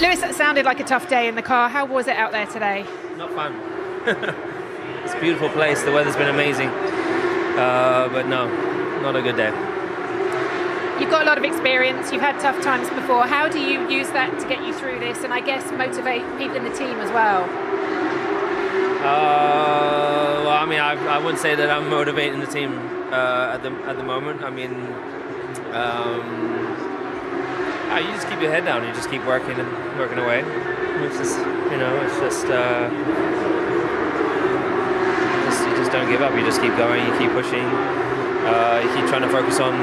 Lewis, that sounded like a tough day in the car. How was it out there today? Not fun. It's a beautiful place. The weather's been amazing. But no, not a good day. You've got a lot of experience. You've had tough times before. How do you use that to get you through this and I guess motivate people in the team as well? Well, I mean, I wouldn't say that I'm motivating the team at the moment. I mean, you just keep your head down. You just keep working away. It's just, you just don't give up. You just keep going. You keep pushing. You keep trying to focus on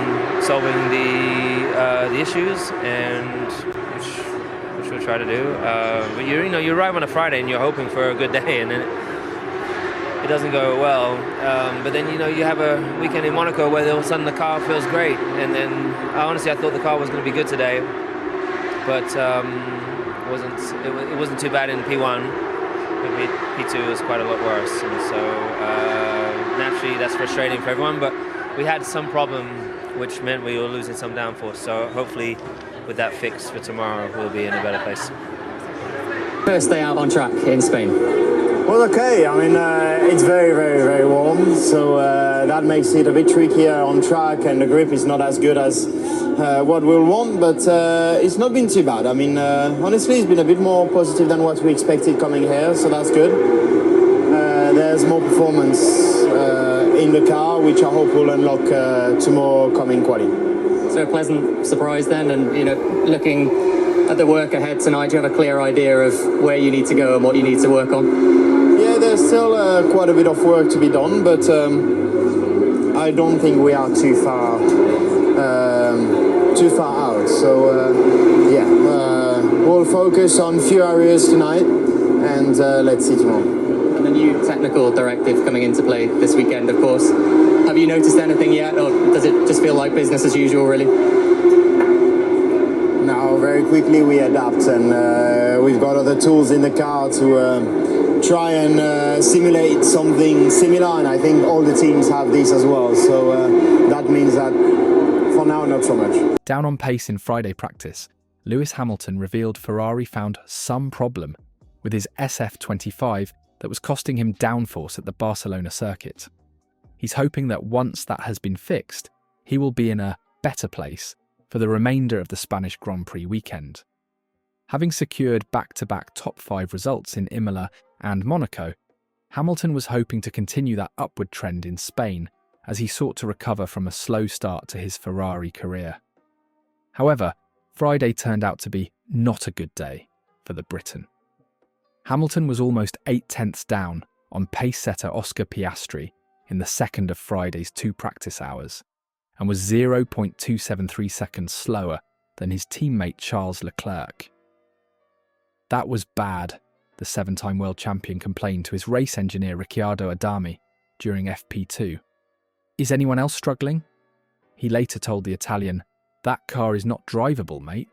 solving the issues, and which we'll try to do. But you arrive on a Friday and you're hoping for a good day, and then it doesn't go well. But then you have a weekend in Monaco where all of a sudden the car feels great, and then honestly I thought the car was going to be good today, but it wasn't too bad in P1. P2 was quite a lot worse, and so naturally that's frustrating for everyone. But we had some problem which meant we were losing some downforce. So hopefully with that fixed for tomorrow we'll be in a better place. First day out on track in Spain. Well, okay. I mean, it's very, very, very warm, so that makes it a bit trickier on track, and the grip is not as good as what we'll want, but it's not been too bad. I mean, honestly, it's been a bit more positive than what we expected coming here, so that's good. There's more performance in the car, which I hope will unlock tomorrow coming quali. So a pleasant surprise then, and looking at the work ahead tonight, do you have a clear idea of where you need to go and what you need to work on? Yeah, there's still quite a bit of work to be done, but I don't think we are too far out. So we'll focus on a few areas tonight, and let's see tomorrow. And the new technical directive coming into play this weekend, of course. Have you noticed anything yet, or does it just feel like business as usual, really? Now, very quickly we adapt, and we've got other tools in the car to try and simulate something similar, and I think all the teams have this as well. So that means that for now, not so much. Down on pace in Friday practice, Lewis Hamilton revealed Ferrari found some problem with his SF25 that was costing him downforce at the Barcelona circuit. He's hoping that once that has been fixed, he will be in a better place for the remainder of the Spanish Grand Prix weekend. Having secured back-to-back top 5 results in Imola and Monaco, Hamilton was hoping to continue that upward trend in Spain as he sought to recover from a slow start to his Ferrari career. However, Friday turned out to be not a good day for the Briton. Hamilton was almost 8/10ths down on pace-setter Oscar Piastri in the second of Friday's 2 practice hours, and was 0.273 seconds slower than his teammate Charles Leclerc. That was bad, the 7-time world champion complained to his race engineer Ricciardo Adami during FP2. Is anyone else struggling? He later told the Italian, "That car is not drivable, mate."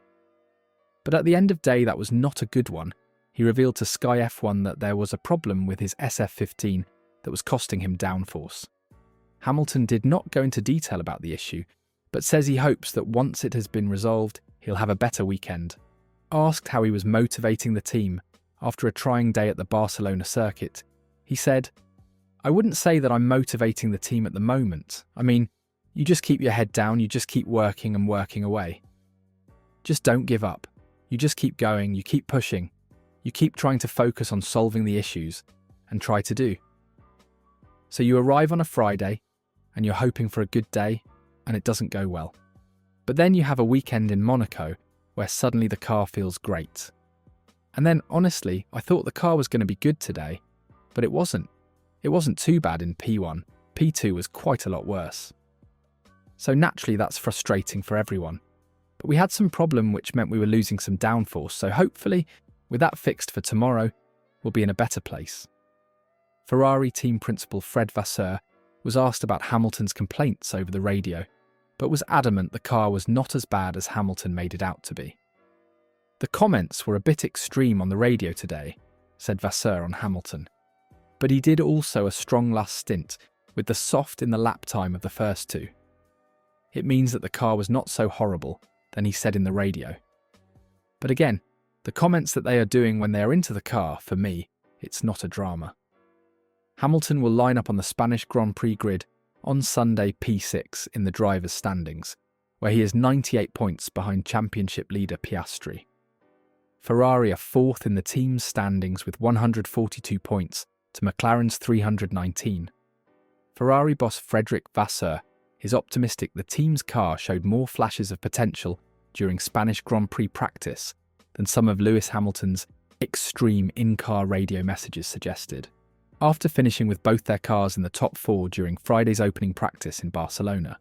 But at the end of day, that was not a good one. He revealed to Sky F1 that there was a problem with his SF15 that was costing him downforce. Hamilton did not go into detail about the issue, but says he hopes that once it has been resolved, he'll have a better weekend. Asked how he was motivating the team after a trying day at the Barcelona circuit, he said, "I wouldn't say that I'm motivating the team at the moment. I mean, you just keep your head down, you just keep working and working away. Just don't give up. You just keep going, you keep pushing. You keep trying to focus on solving the issues and try to do." So you arrive on a Friday and you're hoping for a good day and it doesn't go well. But then you have a weekend in Monaco where suddenly the car feels great. And then honestly, I thought the car was going to be good today, but it wasn't. It wasn't too bad in P1. P2 was quite a lot worse. So naturally that's frustrating for everyone. But we had some problem which meant we were losing some downforce, so hopefully, with that fixed for tomorrow, we'll be in a better place. Ferrari team principal Fred Vasseur was asked about Hamilton's complaints over the radio, but was adamant the car was not as bad as Hamilton made it out to be. "The comments were a bit extreme on the radio today," said Vasseur on Hamilton. But he did also a strong last stint with the soft in the lap time of the first 2. It means that the car was not so horrible than he said in the radio. But again, The comments that they are doing when they are into the car, for me, it's not a drama. Hamilton will line up on the Spanish Grand Prix grid on Sunday P6 in the drivers' standings, where he is 98 points behind championship leader Piastri. Ferrari are fourth in the team's standings with 142 points to McLaren's 319. Ferrari boss Frederic Vasseur is optimistic the team's car showed more flashes of potential during Spanish Grand Prix practice than some of Lewis Hamilton's extreme in-car radio messages suggested. After finishing with both their cars in the top four during Friday's opening practice in Barcelona,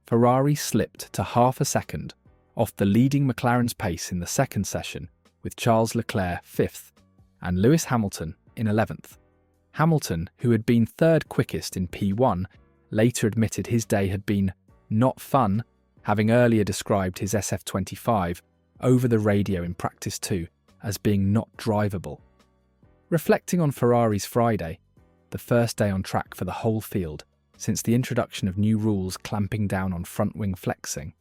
Ferrari slipped to half a second off the leading McLaren's pace in the second session, with Charles Leclerc 5th and Lewis Hamilton in 11th. Hamilton, who had been third quickest in P1, later admitted his day had been not fun, having earlier described his SF25 over the radio in practice 2 as being not drivable. Reflecting on Ferrari's Friday, the first day on track for the whole field since the introduction of new rules clamping down on front wing flexing,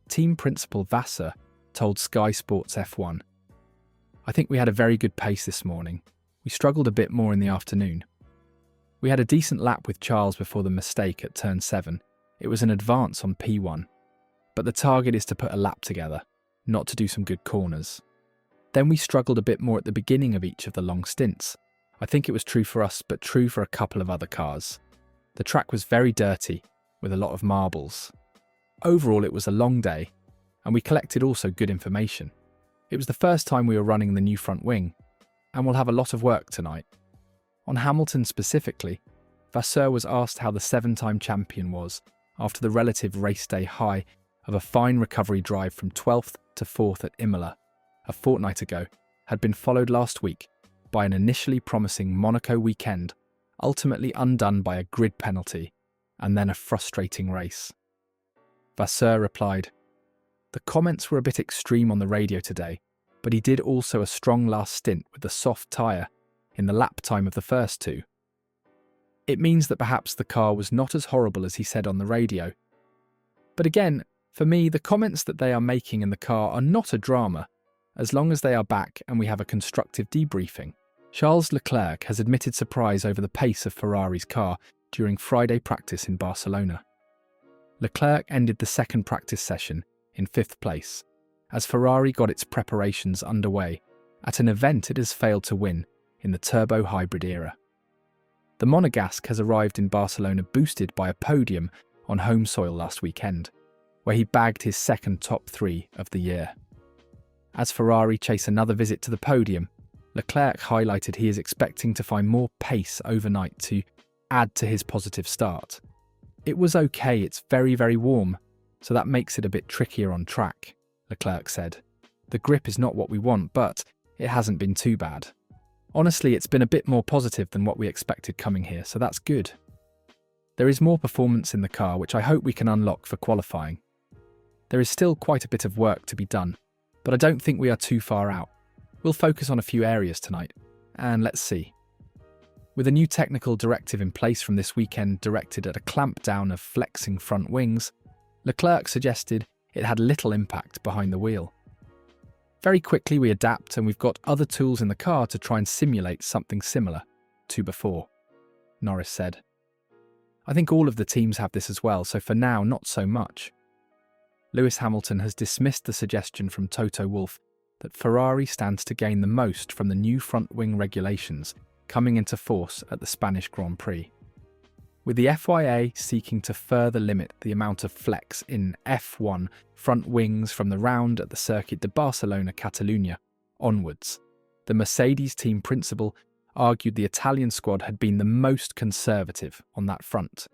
team principal Vasseur told Sky Sports F1, "I think we had a very good pace this morning. We struggled a bit more in the afternoon. We had a decent lap with Charles before the mistake at turn 7. It was an advance on P1. But the target is to put a lap together, not to do some good corners. Then we struggled a bit more at the beginning of each of the long stints. I think it was true for us, but true for a couple of other cars. The track was very dirty, with a lot of marbles. Overall, it was a long day, and we collected also good information. It was the first time we were running the new front wing, and we'll have a lot of work tonight." On Hamilton specifically, Vasseur was asked how the 7-time champion was after the relative race day high of a fine recovery drive from 12th to 4th at Imola a fortnight ago had been followed last week by an initially promising Monaco weekend, ultimately undone by a grid penalty and then a frustrating race. Vasseur replied, "The comments were a bit extreme on the radio today, but he did also a strong last stint with the soft tyre in the lap time of the first two. It means that perhaps the car was not as horrible as he said on the radio. But again, for me, the comments that they are making in the car are not a drama, as long as they are back and we have a constructive debriefing." Charles Leclerc has admitted surprise over the pace of Ferrari's car during Friday practice in Barcelona. Leclerc ended the second practice session in 5th place, as Ferrari got its preparations underway at an event it has failed to win in the turbo hybrid era. The Monegasque has arrived in Barcelona boosted by a podium on home soil last weekend, where he bagged his second top 3 of the year. As Ferrari chase another visit to the podium, Leclerc highlighted he is expecting to find more pace overnight to add to his positive start. "It was okay, it's very, very warm, so that makes it a bit trickier on track," Leclerc said. "The grip is not what we want, but it hasn't been too bad. Honestly, it's been a bit more positive than what we expected coming here, so that's good. There is more performance in the car, which I hope we can unlock for qualifying. There is still quite a bit of work to be done, but I don't think we are too far out. We'll focus on a few areas tonight, and let's see." With a new technical directive in place from this weekend directed at a clampdown of flexing front wings, Leclerc suggested it had little impact behind the wheel. "Very quickly we adapt, and we've got other tools in the car to try and simulate something similar to before," Norris said. "I think all of the teams have this as well, so for now, not so much." Lewis Hamilton has dismissed the suggestion from Toto Wolff that Ferrari stands to gain the most from the new front wing regulations coming into force at the Spanish Grand Prix. With the FIA seeking to further limit the amount of flex in F1 front wings from the round at the Circuit de Barcelona-Catalunya onwards, the Mercedes team principal argued the Italian squad had been the most conservative on that front,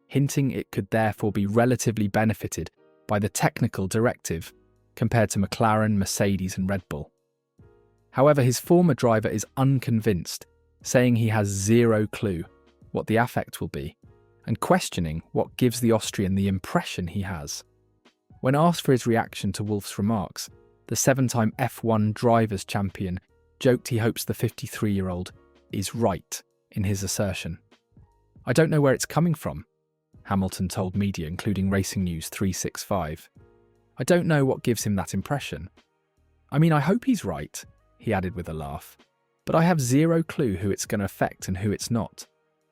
hinting it could therefore be relatively benefited by the technical directive compared to McLaren, Mercedes and Red Bull. However, his former driver is unconvinced, saying he has zero clue what the effect will be, and questioning what gives the Austrian the impression he has. When asked for his reaction to Wolff's remarks, the 7-time F1 Drivers' Champion joked he hopes the 53-year-old is right in his assertion. "I don't know where it's coming from," Hamilton told media including Racing News 365. "I don't know what gives him that impression. I mean, I hope he's right, he added with a laugh, but I have zero clue who it's going to affect and who it's not.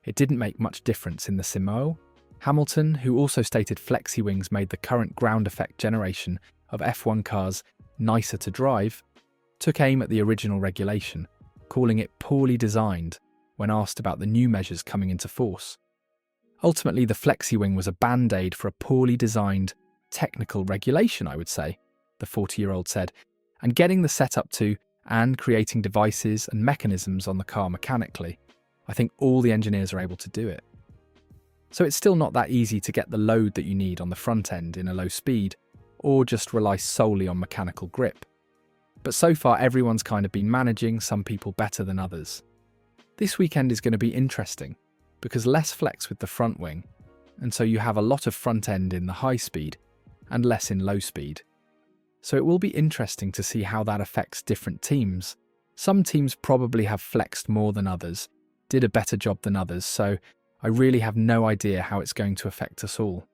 It didn't make much difference in the Simo. Hamilton, who also stated flexi wings made the current ground effect generation of F1 cars nicer to drive, took aim at the original regulation, calling it poorly designed when asked about the new measures coming into force. Ultimately, the flexi wing was a band-aid for a poorly designed technical regulation, I would say, the 40-year-old said, and getting the setup to and creating devices and mechanisms on the car mechanically. I think all the engineers are able to do it. So it's still not that easy to get the load that you need on the front end in a low speed, or just rely solely on mechanical grip. But so far everyone's kind of been managing, some people better than others. This weekend is going to be interesting, because less flex with the front wing, and so you have a lot of front end in the high speed, and less in low speed. So it will be interesting to see how that affects different teams. Some teams probably have flexed more than others, did a better job than others, so I really have no idea how it's going to affect us all.